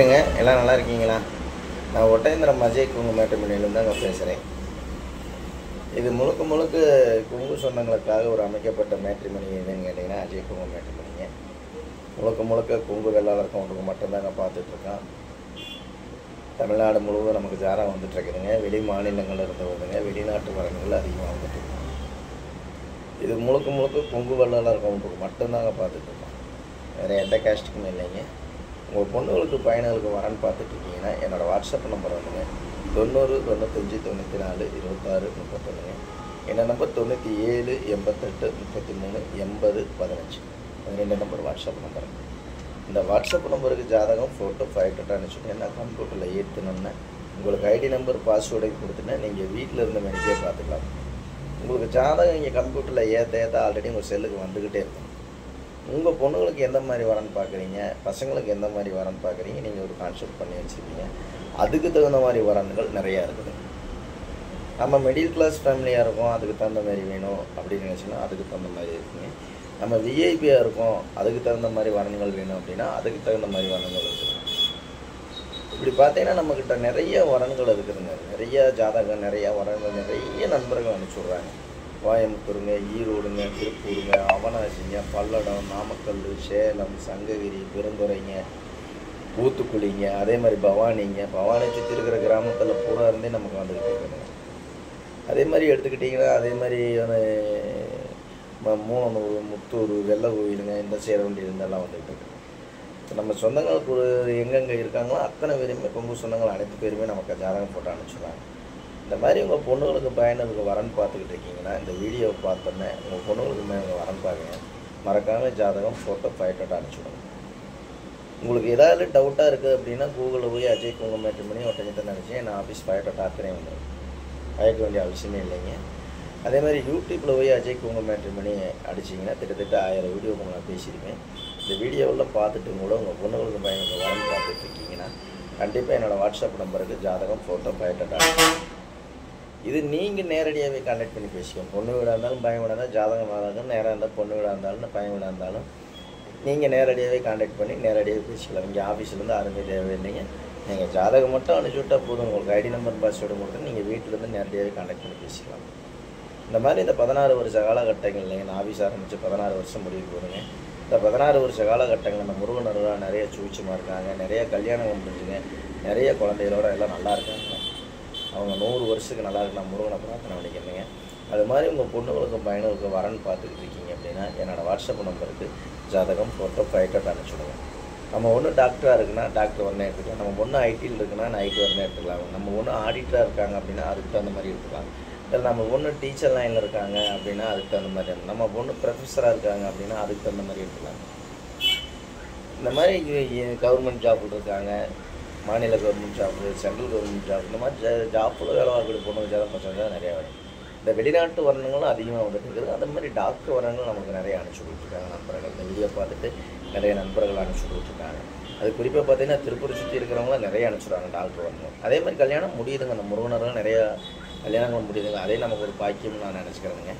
எல்லாம் நல்லா இருக்கீங்களா? நான் ஒட்டேந்திரம் அஜய் குங்கு மேட்ரிமோனியிலேருந்து தாங்க பேசுகிறேன். இது முழுக்க முழுக்க குங்கு சொந்தங்களுக்காக ஒரு அமைக்கப்பட்ட மேட்ரிமோனி எதுன்னு கேட்டிங்கன்னா அஜய் குங்கு மேட்ரிமோனிங்க. முழுக்க முழுக்க குங்கு வெள்ளாளர் கவுண்டருக்கு மட்டும்தாங்க பார்த்துட்ருக்கோம். தமிழ்நாடு முழுவதும் நமக்கு ஜாரம் வந்துட்டுருக்குதுங்க. வெளி மாநிலங்கள் இருந்து வருதுங்க. வெளிநாட்டு வரங்கள் அதிகமாக வந்துட்டுருக்கோம். இது முழுக்க முழுக்க குங்கு வெள்ளாளர் கவுண்டருக்கு மட்டும்தாங்க பார்த்துட்ருக்கோம். வேறு எந்த கேஸ்ட்டுக்குமே இல்லைங்க. உங்கள் பொண்ணுகளுக்கு பையன்களுக்கு வரன்னு பார்த்துட்ருக்கீங்கன்னா என்னோடய வாட்ஸ்அப் நம்பர் வந்துங்க 90 95 94 26 31. என்னோட நம்பர் 97 88 33 80 15. 2 number WhatsApp number. இந்த வாட்ஸ்அப் நம்பருக்கு ஜாதகம் ஃபோட்டோ ஃபைட்டோட்டோ அனுப்பிச்சுட்டு நான் கம்ப்யூட்டரில் ஏற்றுனோன்னா உங்களுக்கு ஐடி நம்பர் பாஸ்வேர்டையும் கொடுத்துன்னா நீங்கள் வீட்டில் இருந்த மணிக்கே பார்த்துக்கலாம். உங்களுக்கு ஜாதகம் இங்கே கம்ப்யூட்டரில் ஏற்ற ஆல்ரெடி உங்கள் செல்லுக்கு வந்துக்கிட்டே இருக்கும். உங்கள் பொண்ணுங்களுக்கு எந்த மாதிரி வரன்னு பார்க்குறீங்க, பசங்களுக்கு எந்த மாதிரி வரன்னு பார்க்குறீங்க, நீங்கள் ஒரு கான்செப்ட் பண்ணி வச்சுருக்கீங்க. அதுக்கு தகுந்த மாதிரி வரன்கள் நிறையா இருக்குது. நம்ம மிடில் கிளாஸ் ஃபேமிலியாக இருக்கோம், அதுக்கு தகுந்த மாதிரி வேணும் அப்படின்னு நினச்சிங்கன்னா அதுக்கு தகுந்த மாதிரி இருக்குங்க. நம்ம விஐபியாக இருக்கோம், அதுக்கு தகுந்த மாதிரி வரன்கள் வேணும் அப்படின்னா அதுக்கு தகுந்த மாதிரி வரன்கள் இருக்குது. இப்படி பார்த்தீங்கன்னா நம்மக்கிட்ட நிறைய வரன்கள் இருக்குதுங்க. நிறைய ஜாதகம், நிறையா வரன்கள், நிறைய நண்பர்கள் அனுப்பிச்சி கோயம்புத்தூருங்க, ஈரோடுங்க, திருப்பூருங்க, அவனாசிங்க, பல்லடம், நாமக்கல், சேலம், சங்ககிரி, பெருந்துறைங்க, ஊத்துக்குளிங்க, அதே மாதிரி பவானிங்க, பவானி சுற்றி இருக்கிற கிராமத்தில் பூரா இருந்தே நமக்கு வந்துக்கிட்டு இருக்குதுங்க. அதே மாதிரி எடுத்துக்கிட்டிங்கன்னா அதே மாதிரி மூணனூர், முத்தூர், வெள்ளை கோயிலுங்க, இந்த சேரவண்டி இருந்தெல்லாம் வந்துக்கிட்டு இருக்குது. நம்ம சொந்தங்களுக்கு எங்கெங்கே இருக்காங்களோ அத்தனை பேருமே கொங்கு சொந்தங்கள் அனைத்து பேருமே நமக்கு ஜாதகம் போட்டு அனுப்பிச்சுடுறாங்க. இந்த மாதிரி உங்கள் பொண்ணுகளுக்கு பையனுக்கு வரன்னு பார்த்துக்கிட்டு இருக்கீங்கன்னா இந்த வீடியோவை பார்த்தோன்னே உங்கள் பொண்ணுகளுக்கு வரன்னு பார்க்குங்க. மறக்காமல் ஜாதகம் ஃபோட்டோ ஃபைட்டோட்டோ அனுப்பிச்சுடுங்க. உங்களுக்கு ஏதாவது டவுட்டாக இருக்குது அப்படின்னா கூகுளில் போய் அஜய் குங்கு மேட்ரிமோனி ஒட்டஞ்சத்தை நினச்சி நான் ஆஃபீஸ் ஃபைட்டோட்டோ அத்தனை வந்துடும். பயக்க வேண்டிய அவசியமே இல்லைங்க. அதே மாதிரி யூடியூப்பில் போய் அஜய் குங்கு மேட்ரிமோனி அடிச்சிங்கன்னா கிட்டத்தட்ட 1000 வீடியோ நான் பேசியிருக்கேன். இந்த வீடியோவில் பார்த்துட்டு கூட உங்கள் பொண்ணுகளுக்கு பையனுக்கு வரன்னு பார்த்துட்டு இருக்கீங்கன்னா கண்டிப்பாக என்னோடய வாட்ஸ்அப் நம்பருக்கு ஜாதகம் ஃபோட்டோ ஃபைட்டோட்டோ இது நீங்கள் நேரடியாகவே கான்டாக்ட் பண்ணி பேசிக்கோங்க. பொண்ணு வீடாக இருந்தாலும் பையன் வீடாக இருந்தாலும் ஜாதகம் இருந்தாலும் நேராக இருந்தால் பொண்ணு வீடாக இருந்தாலும் பையன் வீடாக இருந்தாலும் நீங்கள் நேரடியாகவே கான்டாக்ட் பண்ணி நேரடியாக பேசிக்கலாம். இங்கே ஆஃபீஸ்லேருந்து யாருமே தேவையில்லைங்க. நீங்கள் ஜாதகம் மட்டும் அனுப்பிச்சுவிட்டால் போதும். உங்களுக்கு ஐடி நம்பர் பாஸ்வேர்டு கொடுத்து நீங்கள் வீட்டிலேருந்து நேரடியாகவே கான்டாக்ட் பண்ணி பேசிக்கலாம். இந்த மாதிரி இந்த 16 வருஷ காலகட்டங்கள் இல்லைங்க. நான் ஆஃபீஸ் ஆரம்பித்து 16 வருஷம் முடிவு போடுங்க. இந்த 16 வருஷ காலகட்டங்கள் இந்த முருகனர்களாக நிறைய சூழ்ச்சிமாக இருக்காங்க. நிறைய கல்யாணம் முடிஞ்சுங்க. நிறைய குழந்தைகளோட எல்லாம் நல்லா இருக்காங்க. அவங்க 100 வருஷத்துக்கு நல்லா இருக்கலாம் முருகனை பிரார்த்தனை பண்ணிக்கிறீங்க. அது மாதிரி உங்கள் பொண்ணுகளுக்கும் பையனுக்கு வரன்னு பார்த்துக்கிட்டு இருக்கீங்க அப்படின்னா என்னோடய வாட்ஸ்அப் நம்பருக்கு ஜாதகம் ஃபோட்டோ ஃபைட்டோட்டோ அனுப்பிச்சுடுங்க. நம்ம ஒன்று டாக்டராக இருக்குன்னா டாக்டர் வரனே எடுத்துக்கலாம். நம்ம ஒன்று ஐடியில் இருக்குன்னா நான் ஐடி வரனே எடுத்துக்கலாம். நம்ம ஒன்று ஆடிட்டராக இருக்காங்க அப்படின்னா அதுக்கு தகுந்த மாதிரி எடுத்துக்கலாம். இல்லை நம்ம ஒன்று டீச்சர் லைனில் இருக்காங்க அப்படின்னா அதுக்கு தகுந்த மாதிரி, நம்ம பொண்ணு ப்ரொஃபஸராக இருக்காங்க அப்படின்னா அதுக்கு தகுந்த மாதிரி எடுத்துக்கலாம். இந்த மாதிரி கவர்மெண்ட் ஜாப்பில் இருக்காங்க, மாநில government job, central government job, இந்த மாதிரி ஜாப்பில் வேலை வாங்கக்கூடிய பொண்ணு ஜாதகம் பசங்க நிறையா வரும். இந்த வெளிநாட்டு வரணுங்களும் அதிகமாக வந்துட்டு இருக்குது. அந்த மாதிரி டாக்டர் வரங்களும் நமக்கு நிறைய அனுப்பிச்சி கொடுத்துருக்காங்க நண்பர்கள். இந்த வீடியோ பார்த்துட்டு நிறைய நண்பர்கள் அனுப்பிச்சி கொடுத்துருக்காங்க. அது குறிப்பாக பார்த்தீங்கன்னா திருப்பூர் சுற்றி இருக்கிறவங்களாம் நிறைய அனுப்பிச்சுடுறாங்க டாக்டர் வரணும். அதே மாதிரி கல்யாணம் முடியுதுங்க. அந்த முருகனர்கள் நிறையா கல்யாணங்கள் முடியுதுங்க. அதே நமக்கு ஒரு பாக்கியம்னு நான் நினச்சிக்கிறேங்க.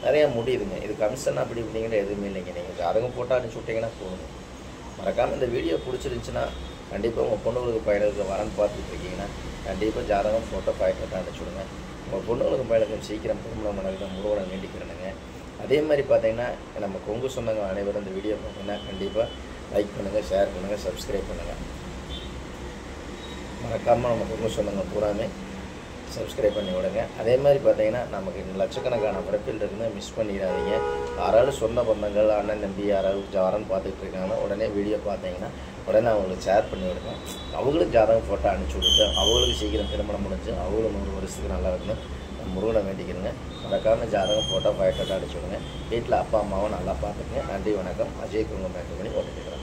நிறையா முடியுதுங்க. இது கமிஷன் அப்படி இப்படிங்கிற எதுவுமே இல்லைங்க. நீங்கள் ஜாதகம் போட்டால் அனுப்பிச்சி விட்டிங்கன்னா போதுங்க. மறக்காமல் இந்த வீடியோ பிடிச்சிருந்துச்சுன்னா கண்டிப்பாக உங்கள் பொண்ணுகளுக்கு பையனுக்கு வரன்னு பார்த்துட்டு இருக்கீங்கன்னா கண்டிப்பாக ஜாதகம் ஃபோட்டோ ஃபைட்டோட்டோ அனுப்பிச்சுடுங்க. உங்கள் பொண்ணுகளுக்கு பையனுக்கும் சீக்கிரம் திருமணம் நடக்குது முருகனை வேண்டிக்கிறேனுங்க. அதே மாதிரி பார்த்தீங்கன்னா நம்ம கொங்கு சொந்தங்கள் அனைவரும் இந்த வீடியோ பார்த்தீங்கன்னா கண்டிப்பாக லைக் பண்ணுங்கள், ஷேர் பண்ணுங்கள், சப்ஸ்கிரைப் பண்ணுங்கள். மறக்காமல் நம்ம கொங்கு சொந்தங்கள் பூராமே சப்ஸ்கிரைப் பண்ணி விடுங்க. அதே மாதிரி பார்த்தீங்கன்னா நமக்கு லட்சக்கணக்கான ப்ரொஃபைல் இருக்குன்னு மிஸ் பண்ணிடாதீங்க. யாராவது சொந்த பந்தங்கள் அண்ணன் தம்பி யாராவது ஜாதகம் பார்த்துட்டு இருக்காங்கன்னா உடனே வீடியோ பார்த்தீங்கன்னா உடனே அவங்களுக்கு ஷேர் பண்ணி விடுங்க. அவங்களுக்கு ஜாதகம் ஃபோட்டோ அனுப்பிச்சி விடுங்க. அவங்களுக்கு சீக்கிரம் திருமணம் முடிஞ்சு அவங்களும் 100 வருஷத்துக்கு நல்லா இருக்கணும் முருகனை வேண்டிக்கிறேங்க. மறக்காமல் ஜாதகம் ஃபோட்டோ ஃபைட்டோட்டோ அனுப்பிச்சி விடுங்க. வீட்டில் அப்பா அம்மாவும் நல்லா பார்த்துக்குங்க. நன்றி, வணக்கம். அஜய் குங்கு மேட்ரிமோனி ஓட்டிக்கிறேன்.